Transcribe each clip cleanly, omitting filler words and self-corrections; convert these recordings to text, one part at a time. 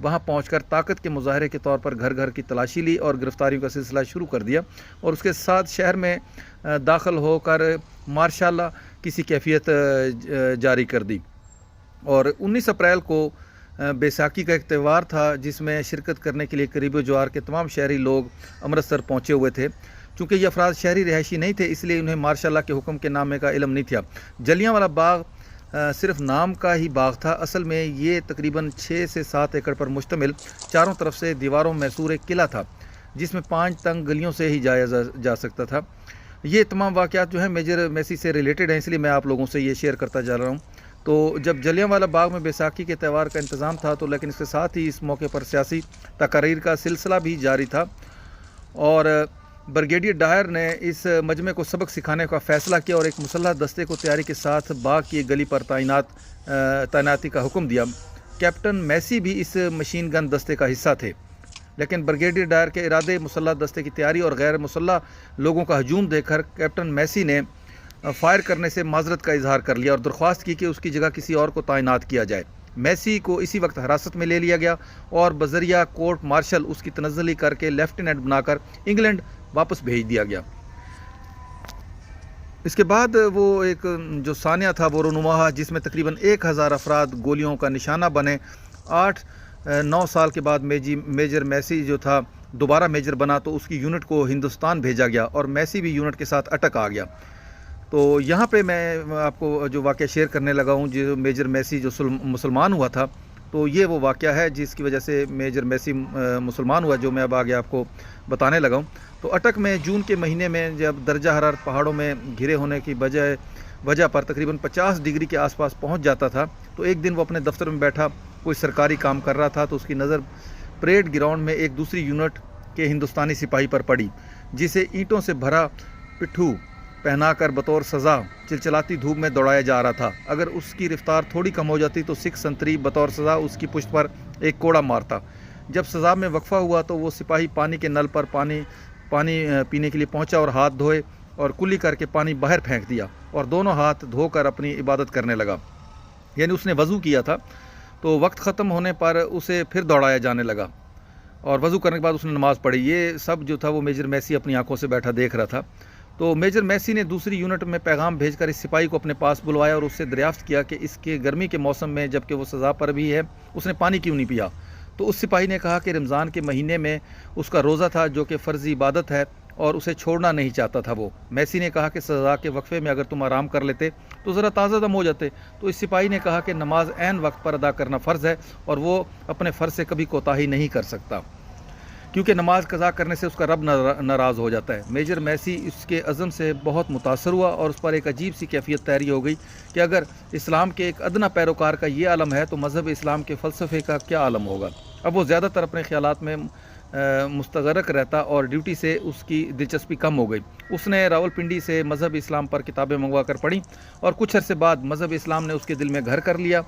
وہاں پہنچ کر طاقت کے مظاہرے کے طور پر گھر گھر کی تلاشی لی اور گرفتاریوں کا سلسلہ شروع کر دیا، اور اس کے ساتھ شہر میں داخل ہو کر مارشال لا کسی کیفیت جاری کر دی۔ اور 19 اپریل کو بیساکھی کا ایک تہوار تھا، جس میں شرکت کرنے کے لیے قریب و جوار کے تمام شہری لوگ امرتسر پہنچے ہوئے تھے۔ چونکہ یہ افراد شہری رہائشی نہیں تھے، اس لیے انہیں مارشال لا کے حکم کے نامے کا علم نہیں تھا۔ جلیانوالہ باغ صرف نام کا ہی باغ تھا، اصل میں یہ تقریباً 6 سے 7 ایکڑ پر مشتمل چاروں طرف سے دیواروں میں محصور ایک قلعہ تھا، جس میں 5 تنگ گلیوں سے ہی جایا جا سکتا تھا۔ یہ تمام واقعات جو ہیں میجر میسی سے ریلیٹڈ ہیں، اس لیے میں آپ لوگوں سے یہ شیئر کرتا جا رہا ہوں۔ تو جب جلیانوالہ باغ میں بیساکھی کے تہوار کا انتظام تھا تو لیکن اس کے ساتھ ہی اس موقع پر سیاسی تقاریر کا سلسلہ بھی جاری تھا، اور بریگیڈیئر ڈائر نے اس مجمع کو سبق سکھانے کا فیصلہ کیا اور ایک مسلح دستے کو تیاری کے ساتھ باغ کی گلی پر تعیناتی کا حکم دیا۔ کیپٹن میسی بھی اس مشین گن دستے کا حصہ تھے، لیکن بریگیڈیئر ڈائر کے ارادے، مسلح دستے کی تیاری اور غیر مسلح لوگوں کا ہجوم دیکھ کر کیپٹن میسی نے فائر کرنے سے معذرت کا اظہار کر لیا اور درخواست کی کہ اس کی جگہ کسی اور کو تعینات کیا جائے۔ میسی کو اسی وقت حراست میں لے لیا گیا اور بذریعہ کورٹ مارشل اس کی تنزلی کر کے لیفٹیننٹ بنا کر انگلینڈ واپس بھیج دیا گیا۔ اس کے بعد وہ ایک جو سانیہ تھا وہ رونما ہوا، جس میں تقریباً 1000 افراد گولیوں کا نشانہ بنے۔ 8-9 سال کے بعد میجر میسی جو تھا دوبارہ میجر بنا تو اس کی یونٹ کو ہندوستان بھیجا گیا اور میسی بھی یونٹ کے ساتھ اٹک آ گیا۔ تو یہاں پہ میں آپ کو جو واقعہ شیئر کرنے لگا ہوں، جو میجر میسی جو مسلمان ہوا تھا، تو یہ وہ واقعہ ہے جس کی وجہ سے میجر میسی مسلمان ہوا، جو میں اب آگے آپ کو بتانے لگا ہوں۔ تو اٹک میں جون کے مہینے میں جب درجہ حرارت پہاڑوں میں گھرے ہونے کی وجہ پر تقریباً 50 ڈگری کے آس پاس پہنچ جاتا تھا، تو ایک دن وہ اپنے دفتر میں بیٹھا کوئی سرکاری کام کر رہا تھا تو اس کی نظر پریڈ گراؤنڈ میں ایک دوسری یونٹ کے ہندوستانی سپاہی پر پڑی، جسے اینٹوں سے بھرا پٹھو پہنا کر بطور سزا چلچلاتی دھوپ میں دوڑایا جا رہا تھا۔ اگر اس کی رفتار تھوڑی کم ہو جاتی تو سکھ سنتری بطور سزا اس کی پشت پر ایک کوڑا مارتا۔ جب سزا میں وقفہ ہوا تو وہ سپاہی پانی کے نل پر پانی پینے کے لیے پہنچا اور ہاتھ دھوئے اور کلی کر کے پانی باہر پھینک دیا اور دونوں ہاتھ دھو کر اپنی عبادت کرنے لگا، یعنی اس نے وضو کیا تھا۔ تو وقت ختم ہونے پر اسے پھر دوڑایا جانے لگا اور وضو کرنے کے بعد اس نے نماز پڑھی۔ یہ سب جو تھا وہ میجر میسی اپنی آنکھوں سے بیٹھا دیکھ رہا تھا۔ تو میجر میسی نے دوسری یونٹ میں پیغام بھیج کر اس سپاہی کو اپنے پاس بلوایا اور اس سے دریافت کیا کہ اس کے گرمی کے موسم میں جبکہ وہ سزا پر بھی ہے اس نے پانی کیوں نہیں پیا۔ تو اس سپاہی نے کہا کہ رمضان کے مہینے میں اس کا روزہ تھا جو کہ فرضی عبادت ہے اور اسے چھوڑنا نہیں چاہتا تھا وہ۔ میسی نے کہا کہ سزا کے وقفے میں اگر تم آرام کر لیتے تو ذرا تازہ دم ہو جاتے۔ تو اس سپاہی نے کہا کہ نماز عین وقت پر ادا کرنا فرض ہے اور وہ اپنے فرض سے کبھی کوتاہی نہیں کر سکتا، کیونکہ نماز قضا کرنے سے اس کا رب ناراض ہو جاتا ہے۔ میجر میسی اس کے عزم سے بہت متاثر ہوا اور اس پر ایک عجیب سی کیفیت طاری ہو گئی کہ اگر اسلام کے ایک ادنا پیروکار کا یہ عالم ہے تو مذہب اسلام کے فلسفے کا کیا عالم ہوگا۔ اب وہ زیادہ تر اپنے خیالات میں مستغرق رہتا اور ڈیوٹی سے اس کی دلچسپی کم ہو گئی۔ اس نے راولپنڈی سے مذہب اسلام پر کتابیں منگوا کر پڑھی اور کچھ عرصے بعد مذہب اسلام نے اس کے دل میں گھر کر لیا۔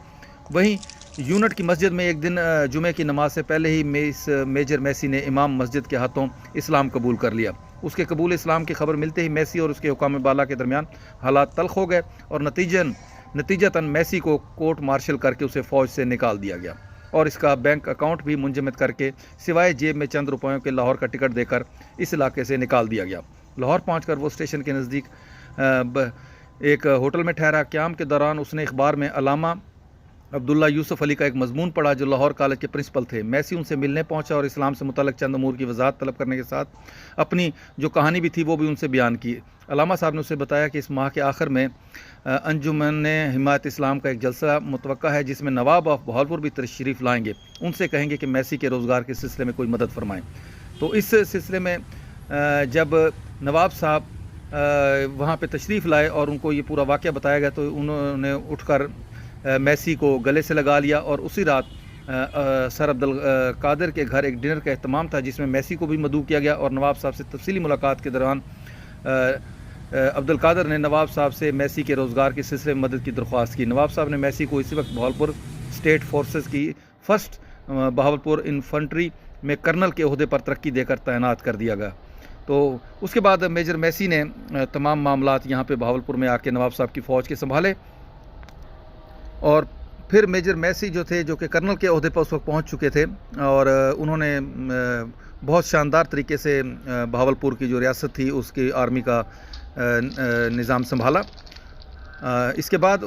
وہیں یونٹ کی مسجد میں ایک دن جمعہ کی نماز سے پہلے ہی میجر میسی نے امام مسجد کے ہاتھوں اسلام قبول کر لیا۔ اس کے قبول اسلام کی خبر ملتے ہی میسی اور اس کے حکام بالا کے درمیان حالات تلخ ہو گئے اور نتیجتاً میسی کو کورٹ مارشل کر کے اسے فوج سے نکال دیا گیا اور اس کا بینک اکاؤنٹ بھی منجمد کر کے سوائے جیب میں چند روپیوں کے لاہور کا ٹکٹ دے کر اس علاقے سے نکال دیا گیا۔ لاہور پہنچ کر وہ اسٹیشن کے نزدیک ایک ہوٹل میں ٹھہرا۔ قیام کے دوران اس نے اخبار میں علامہ عبداللہ یوسف علی کا ایک مضمون پڑھا جو لاہور کالج کے پرنسپل تھے۔ میسی ان سے ملنے پہنچا اور اسلام سے متعلق چند امور کی وضاحت طلب کرنے کے ساتھ اپنی جو کہانی بھی تھی وہ بھی ان سے بیان کی۔ علامہ صاحب نے اسے بتایا کہ اس ماہ کے آخر میں انجمن حمایت اسلام کا ایک جلسہ متوقع ہے جس میں نواب آف بہاولپور بھی تشریف لائیں گے، ان سے کہیں گے کہ میسی کے روزگار کے سلسلے میں کوئی مدد فرمائیں۔ تو اس سلسلے میں جب نواب صاحب وہاں پہ تشریف لائے اور ان کو یہ پورا واقعہ بتایا گیا تو انہوں نے اٹھ کر میسی کو گلے سے لگا لیا اور اسی رات سر عبد القادر کے گھر ایک ڈنر کا اہتمام تھا جس میں میسی کو بھی مدعو کیا گیا اور نواب صاحب سے تفصیلی ملاقات کے دوران عبد القادر نے نواب صاحب سے میسی کے روزگار کے سلسلے میں مدد کی درخواست کی۔ نواب صاحب نے میسی کو اسی وقت بہاولپور اسٹیٹ فورسز کی فرسٹ بہاولپور انفنٹری میں کرنل کے عہدے پر ترقی دے کر تعینات کر دیا گیا۔ تو اس کے بعد میجر میسی نے تمام معاملات یہاں پہ بہاولپور میں آ کے نواب صاحب کی فوج کے سنبھالے اور پھر میجر میسی جو تھے، جو کہ کرنل کے عہدے پر اس وقت پہنچ چکے تھے، اور انہوں نے بہت شاندار طریقے سے بہاولپور کی جو ریاست تھی اس کی آرمی کا نظام سنبھالا۔ اس کے بعد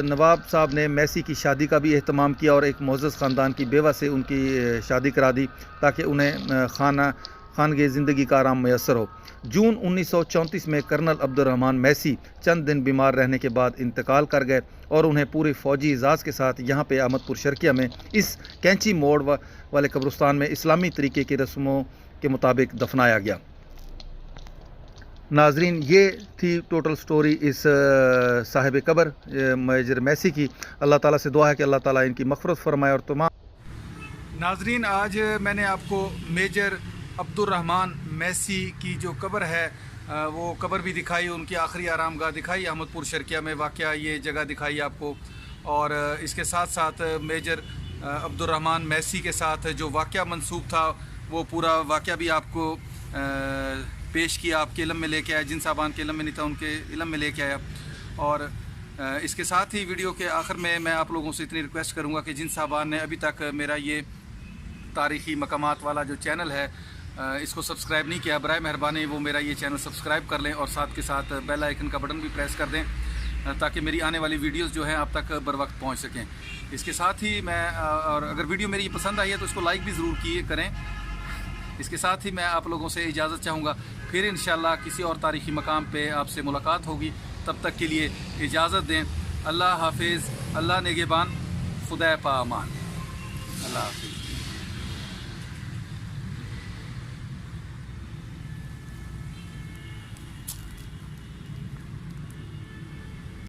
نواب صاحب نے میسی کی شادی کا بھی اہتمام کیا اور ایک معزز خاندان کی بیوہ سے ان کی شادی کرا دی تاکہ انہیں خانگی زندگی کا آرام میسر ہو۔ جون 1934 میں کرنل عبد الرحمن میسی چند دن بیمار رہنے کے بعد انتقال کر گئے اور انہیں پوری فوجی اعزاز کے ساتھ یہاں پہ احمد پور شرقیہ میں اس کینچی موڑ والے قبرستان میں اسلامی طریقے کی رسموں کے مطابق دفنایا گیا۔ ناظرین، یہ تھی ٹوٹل سٹوری اس صاحب قبر میجر میسی کی۔ اللہ تعالیٰ سے دعا ہے کہ اللہ تعالیٰ ان کی مغفرت فرمائے۔ اور تمام ناظرین، آج میں نے آپ کو میجر عبد الرحمن میسی کی جو قبر ہے وہ قبر بھی دکھائی، ان کی آخری آرام گاہ دکھائی، احمد پور شرقیہ میں واقع یہ جگہ دکھائی آپ کو، اور اس کے ساتھ ساتھ میجر عبد الرحمن میسی کے ساتھ جو واقعہ منسوب تھا وہ پورا واقعہ بھی آپ کو پیش کیا، آپ کے علم میں لے کے آیا، جن صاحبان کے علم میں نہیں تھا ان کے علم میں لے کے آیا۔ اور اس کے ساتھ ہی ویڈیو کے آخر میں آپ لوگوں سے اتنی ریکویسٹ کروں گا کہ جن صاحبان نے ابھی تک میرا یہ تاریخی مقامات والا جو چینل ہے اس کو سبسکرائب نہیں کیا، برائے مہربانی وہ میرا یہ چینل سبسکرائب کر لیں اور ساتھ کے ساتھ بیل آئیکن کا بٹن بھی پریس کر دیں تاکہ میری آنے والی ویڈیوز جو ہیں آپ تک بر وقت پہنچ سکیں۔ اس کے ساتھ ہی میں اور اگر ویڈیو میری پسند آئی ہے تو اس کو لائک بھی ضرور کریں۔ اس کے ساتھ ہی میں آپ لوگوں سے اجازت چاہوں گا، پھر انشاءاللہ کسی اور تاریخی مقام پہ آپ سے ملاقات ہوگی، تب تک کے لیے اجازت دیں۔ اللہ حافظ، اللہ نگہبان، خدا پا امان، اللہ حافظ۔